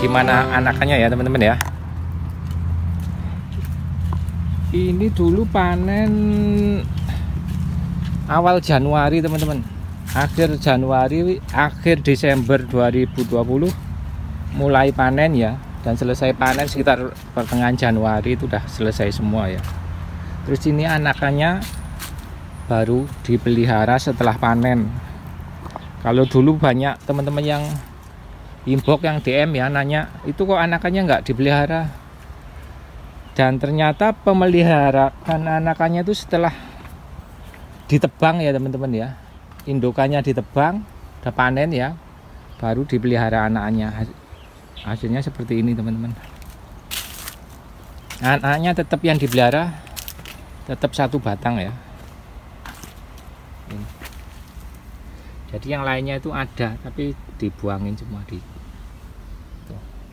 gimana anakannya ya teman-teman ya. Ini dulu panen awal Januari teman-teman, akhir Januari, akhir Desember 2020 mulai panen ya, dan selesai panen sekitar pertengahan Januari itu udah selesai semua ya. Terus ini anakannya baru dipelihara setelah panen. Kalau dulu banyak teman-teman yang inbox, yang DM ya, nanya itu kok anakannya nggak dipelihara. Dan ternyata pemeliharaan anakannya itu setelah ditebang ya teman-teman ya, indukannya ditebang, udah panen ya, baru dipelihara anaknya. Hasilnya seperti ini teman-teman. Anaknya tetap yang dipelihara tetap satu batang ya. Ini. Jadi yang lainnya itu ada tapi dibuangin semua,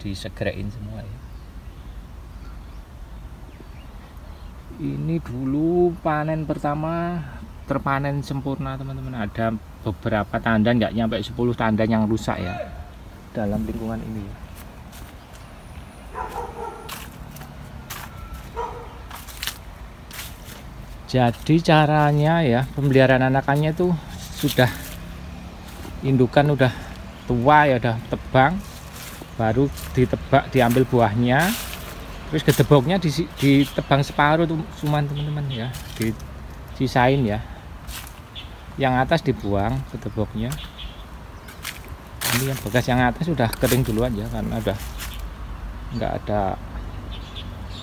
disegerain semua ya. Ini dulu panen pertama terpanen sempurna teman-teman. Ada beberapa tandan, nggak nyampe 10 tandan yang rusak ya dalam lingkungan ini ya. Jadi caranya ya, pemeliharaan anakannya itu sudah indukan udah tua ya, udah tebang, baru ditebak, diambil buahnya, terus gedeboknya ditebang separuh tuh cuman teman-teman ya, disisain ya, yang atas dibuang gedeboknya. Ini yang bekas yang atas sudah kering duluan ya, karena udah nggak ada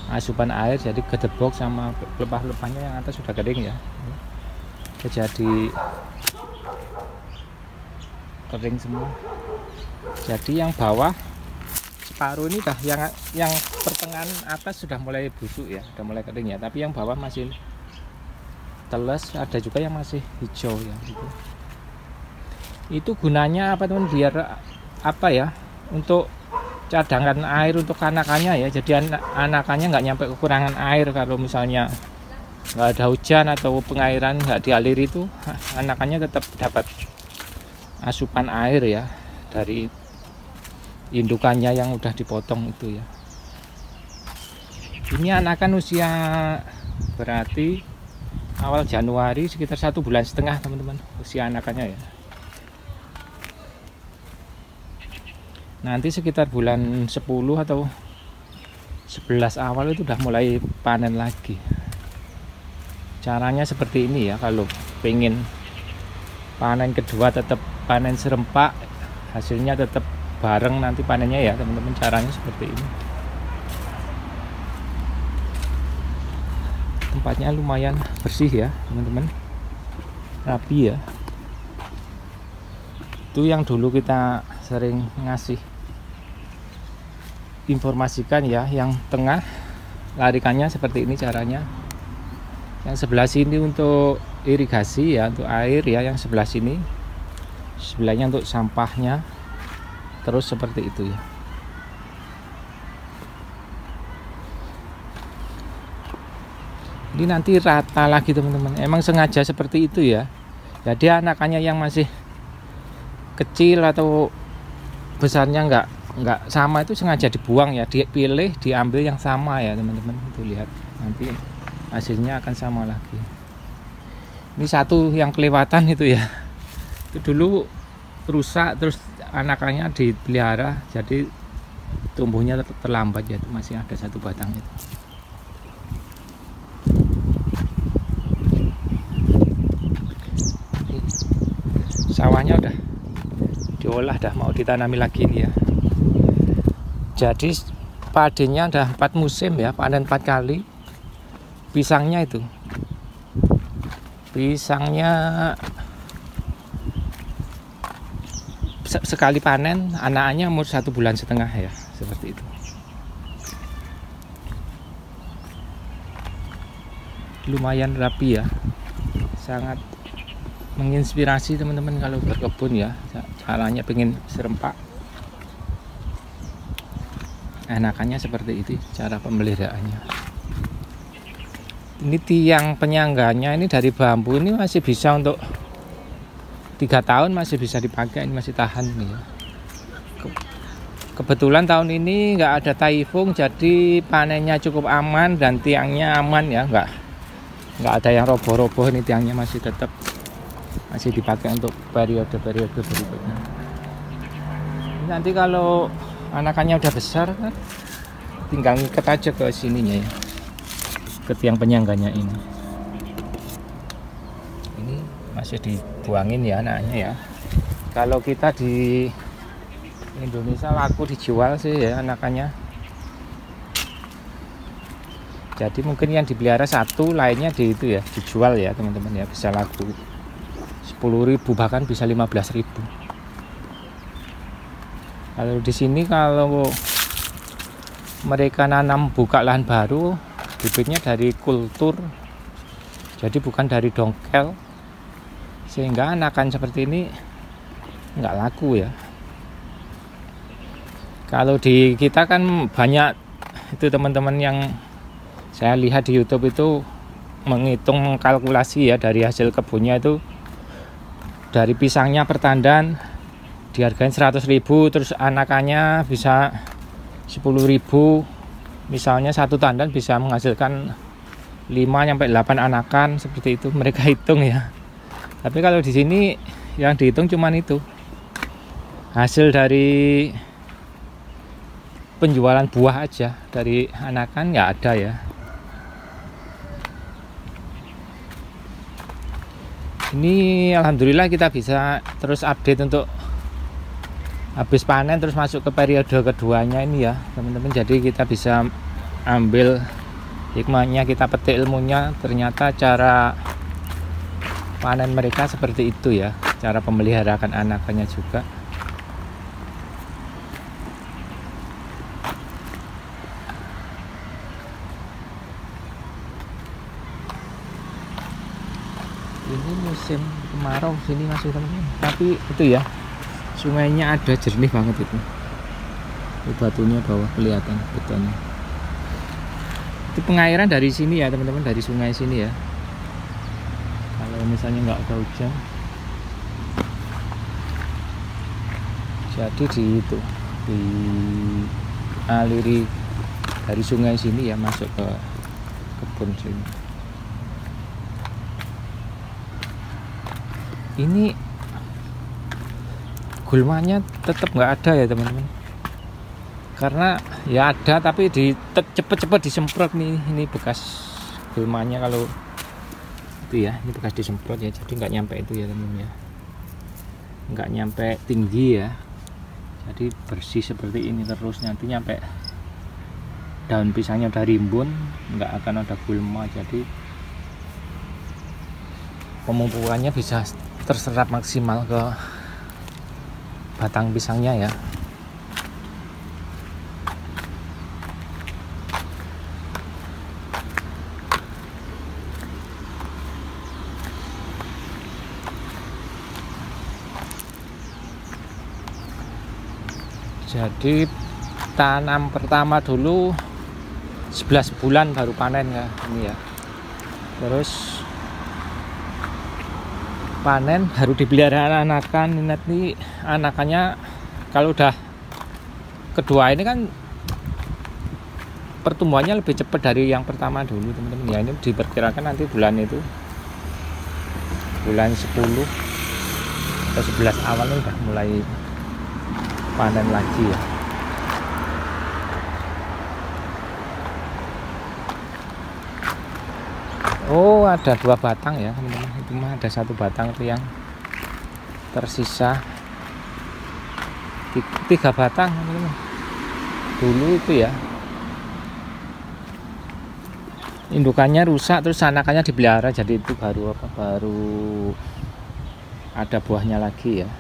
asupan air, jadi gedebok sama lepah-lepahnya yang atas sudah kering ya, jadi kering semua. Jadi yang bawah separuh ini dah, yang pertengahan atas sudah mulai busuk ya, sudah mulai kering ya, tapi yang bawah masih teles, ada juga yang masih hijau ya gitu. Itu gunanya apa teman, biar apa ya, untuk cadangan air untuk anakannya ya. Jadi anakannya nggak nyampe kekurangan air. Kalau misalnya nggak ada hujan atau pengairan nggak dialiri, itu anakannya tetap dapat asupan air ya dari indukannya yang udah dipotong itu ya. Ini anakan usia berarti awal Januari, sekitar 1,5 bulan teman-teman usia anakannya ya. Nanti sekitar bulan 10 atau 11 awal itu udah mulai panen lagi. Caranya seperti ini ya, kalau pengen panen kedua tetap panen serempak, hasilnya tetap bareng nanti panennya ya teman-teman. Caranya seperti ini. Tempatnya lumayan bersih ya teman-teman, rapi ya. Itu yang dulu kita sering ngasih informasikan ya. Yang tengah larikannya seperti ini caranya. Yang sebelah sini untuk irigasi ya, untuk air ya. Yang sebelah sini, sebelahnya untuk sampahnya, terus seperti itu ya. Ini nanti rata lagi teman-teman, emang sengaja seperti itu ya. Jadi anakannya yang masih kecil atau besarnya nggak sama itu sengaja dibuang ya, dipilih, diambil yang sama ya teman-teman. Itu lihat, nanti hasilnya akan sama lagi. Ini satu yang kelewatan itu ya, itu dulu rusak, terus anakannya dipelihara, jadi tumbuhnya terlambat ya. Itu masih ada satu batang itu. Sawahnya udah diolah, dah mau ditanami lagi ini ya. Jadi padenya udah 4 musim ya, panen 4 kali. Pisangnya itu, pisangnya sekali panen anaknya umur 1,5 bulan ya, seperti itu. Lumayan rapi ya, sangat menginspirasi teman-teman kalau berkebun ya. Caranya pengen serempak, anakannya seperti itu cara pemeliharaannya. Ini tiang penyangganya ini dari bambu, ini masih bisa untuk 3 tahun, masih bisa dipakai, ini masih tahan nih ya. Kebetulan tahun ini nggak ada taifung, jadi panennya cukup aman dan tiangnya aman ya, nggak ada yang roboh-roboh. Ini tiangnya masih tetap masih dipakai untuk periode-periode berikutnya. Nanti kalau anakannya udah besar kan tinggal ngikat aja ke sininya ya, ke tiang penyangganya ini masih dibuangin ya anaknya ya. Kalau kita di Indonesia laku dijual sih ya anakannya. Jadi mungkin yang dipelihara satu, lainnya di itu ya dijual ya teman-teman ya, bisa laku 10.000 bahkan bisa 15.000. Kalau di sini kalau mereka nanam buka lahan baru, bibitnya dari kultur, jadi bukan dari dongkel, sehingga anakan seperti ini nggak laku ya. Kalau di kita kan banyak itu teman-teman yang saya lihat di YouTube itu menghitung, mengkalkulasi ya dari hasil kebunnya itu, dari pisangnya per tandan dihargain 100.000, terus anakannya bisa 10.000, misalnya satu tandan bisa menghasilkan 5-8 anakan, seperti itu mereka hitung ya. Tapi kalau di sini yang dihitung cuman itu hasil dari penjualan buah aja, dari anakan nggak ada ya. Ini alhamdulillah kita bisa terus update untuk habis panen terus masuk ke periode keduanya ini ya teman-teman. Jadi kita bisa ambil hikmahnya, kita petik ilmunya, ternyata cara panen mereka seperti itu ya, cara pemeliharaan anakannya juga. Ini musim kemarau sini masih teman-teman, tapi itu ya sungainya ada jernih banget itu batunya bawah kelihatan betulnya. Itu pengairan dari sini ya teman-teman, dari sungai sini ya. Kalau misalnya nggak ada hujan, jadi dialiri dari sungai sini ya masuk ke kebun sini. Ini gulmanya tetap nggak ada ya teman-teman, karena ya ada tapi cepet-cepet disemprot nih. Ini bekas gulmanya, kalau itu ya ini bekas disemprot ya, jadi nggak nyampe itu ya teman-teman ya, nggak nyampe tinggi ya, jadi bersih seperti ini terus. Nanti nyampe daun pisangnya udah rimbun, nggak akan ada gulma, jadi pemupukannya bisa terserap maksimal ke batang pisangnya ya. Jadi tanam pertama dulu 11 bulan baru panen ya ini ya. Terus panen baru dipelihara anakan. Nanti anakannya kalau udah kedua ini kan pertumbuhannya lebih cepat dari yang pertama dulu teman-teman ya. Ini diperkirakan nanti bulan 10 atau 11 awal ini udah mulai panen lagi ya. Oh, ada 2 batang ya teman-teman. Itu mah ada 1 batang itu yang tersisa. 3 batang teman-teman dulu itu ya. Indukannya rusak, terus anakannya dipelihara, jadi itu baru ada buahnya lagi ya.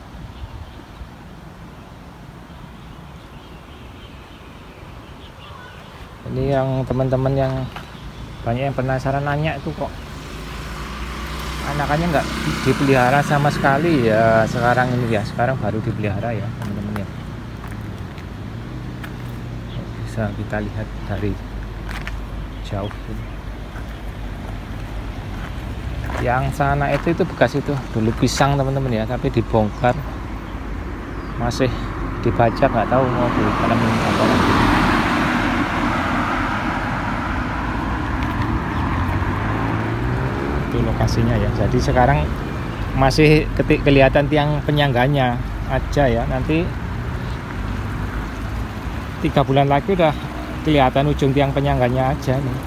Ini yang teman-teman yang banyak yang penasaran nanya itu, kok anakannya nggak dipelihara sama sekali ya sekarang ini ya. Sekarang baru dipelihara ya teman-teman ya. Bisa kita lihat dari jauh. Yang sana itu bekas itu dulu pisang teman-teman ya, tapi dibongkar, masih dibaca, nggak tahu mau ditanemin apa lagi. Itu lokasinya ya. Jadi sekarang masih kelihatan tiang penyangganya aja ya. Nanti 3 bulan lagi udah kelihatan ujung tiang penyangganya aja nih.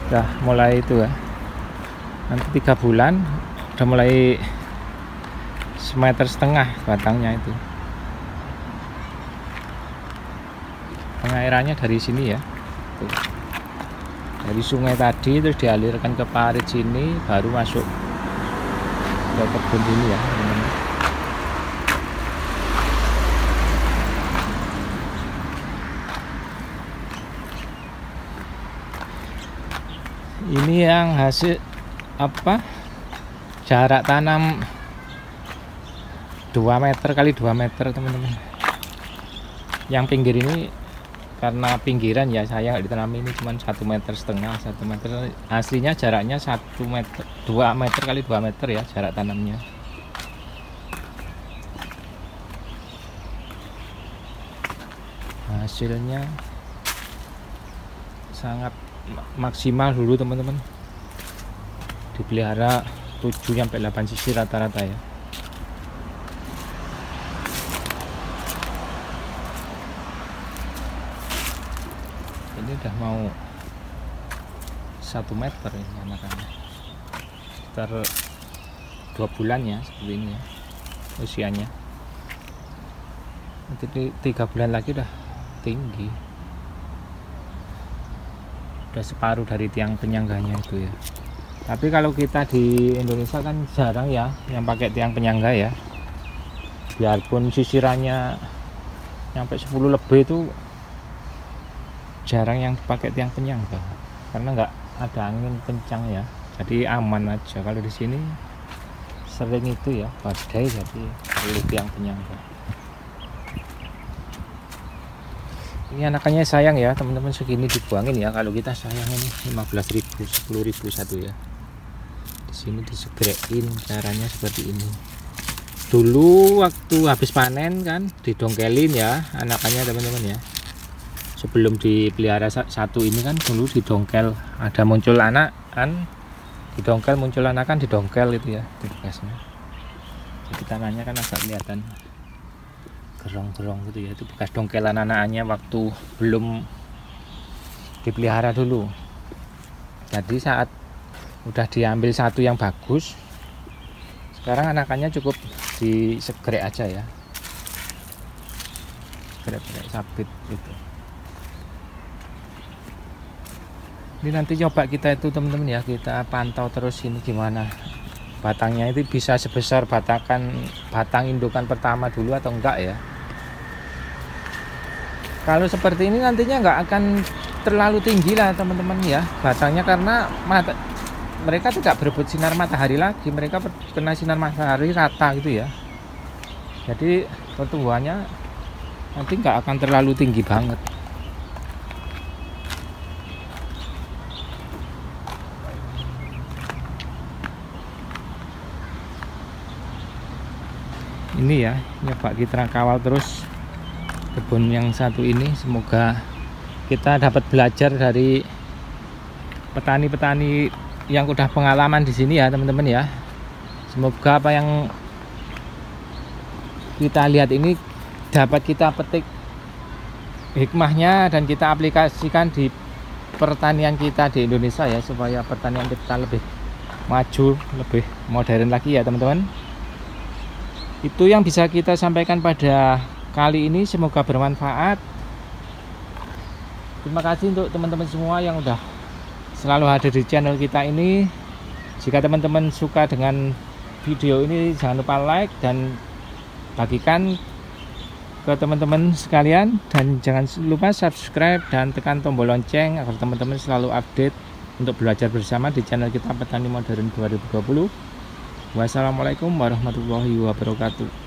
Udah mulai itu ya. Nanti 3 bulan udah mulai 1,5 meter batangnya itu. Pengairannya dari sini ya. Tuh. Dari sungai tadi terus dialirkan ke parit sini, baru masuk ke kebun ini ya teman-teman. Ini yang hasil apa, jarak tanam 2 meter kali 2 meter teman-teman. Yang pinggir ini karena pinggiran ya, saya nggak ditanam ini cuma 1,5 meter, 1 meter. Aslinya jaraknya 1 meter, 2 meter kali 2 meter ya jarak tanamnya. Hasilnya sangat maksimal dulu teman-teman. Dipelihara 7-8 sisi rata-rata ya. Ini udah mau 1 meter ini anakannya, sekitar 2 bulan ya seperti ini ya usianya. Nanti 3 bulan lagi udah tinggi, udah separuh dari tiang penyangganya itu ya. Tapi kalau kita di Indonesia kan jarang ya yang pakai tiang penyangga ya. Biarpun sisirannya sampai 10 lebih itu jarang yang pakai tiang penyangga karena nggak ada angin kencang ya, jadi aman aja. Kalau di sini sering itu ya badai, jadi perlu tiang penyangga. Ini anakannya sayang ya teman-teman, segini dibuangin ya. Kalau kita sayang ini 15.000 10.000 satu ya. Di sini disegrekin, caranya seperti ini. Dulu waktu habis panen kan didongkelin ya anakannya teman-teman ya. Sebelum dipelihara satu ini kan dulu didongkel, ada muncul anak kan didongkel, muncul anak kan didongkel itu ya di bekasnya. Jadi tanahnya kan agak kelihatan gerong-gerong gitu ya, itu bekas dongkelan anaknya waktu belum dipelihara dulu. Jadi saat udah diambil satu yang bagus, sekarang anakannya cukup disegrek aja ya, segrek sabit gitu. Ini nanti coba kita itu teman-teman ya, kita pantau terus ini gimana batangnya itu bisa sebesar batang indukan pertama dulu atau enggak ya. Kalau seperti ini nantinya enggak akan terlalu tinggi lah teman-teman ya batangnya, karena mereka tidak berebut sinar matahari lagi, mereka kena sinar matahari rata gitu ya. Jadi pertumbuhannya nanti enggak akan terlalu tinggi banget. Ini ya, nyoba kita kawal terus kebun yang satu ini. Semoga kita dapat belajar dari petani-petani yang udah pengalaman di sini ya teman-teman ya. Semoga apa yang kita lihat ini dapat kita petik hikmahnya dan kita aplikasikan di pertanian kita di Indonesia ya, supaya pertanian kita lebih maju, lebih modern lagi ya teman-teman. Itu yang bisa kita sampaikan pada kali ini, semoga bermanfaat. Terima kasih untuk teman-teman semua yang udah selalu hadir di channel kita ini. Jika teman-teman suka dengan video ini, jangan lupa like dan bagikan ke teman-teman sekalian, dan jangan lupa subscribe dan tekan tombol lonceng agar teman-teman selalu update untuk belajar bersama di channel kita Petani Modern 2020. Wassalamualaikum warahmatullahi wabarakatuh.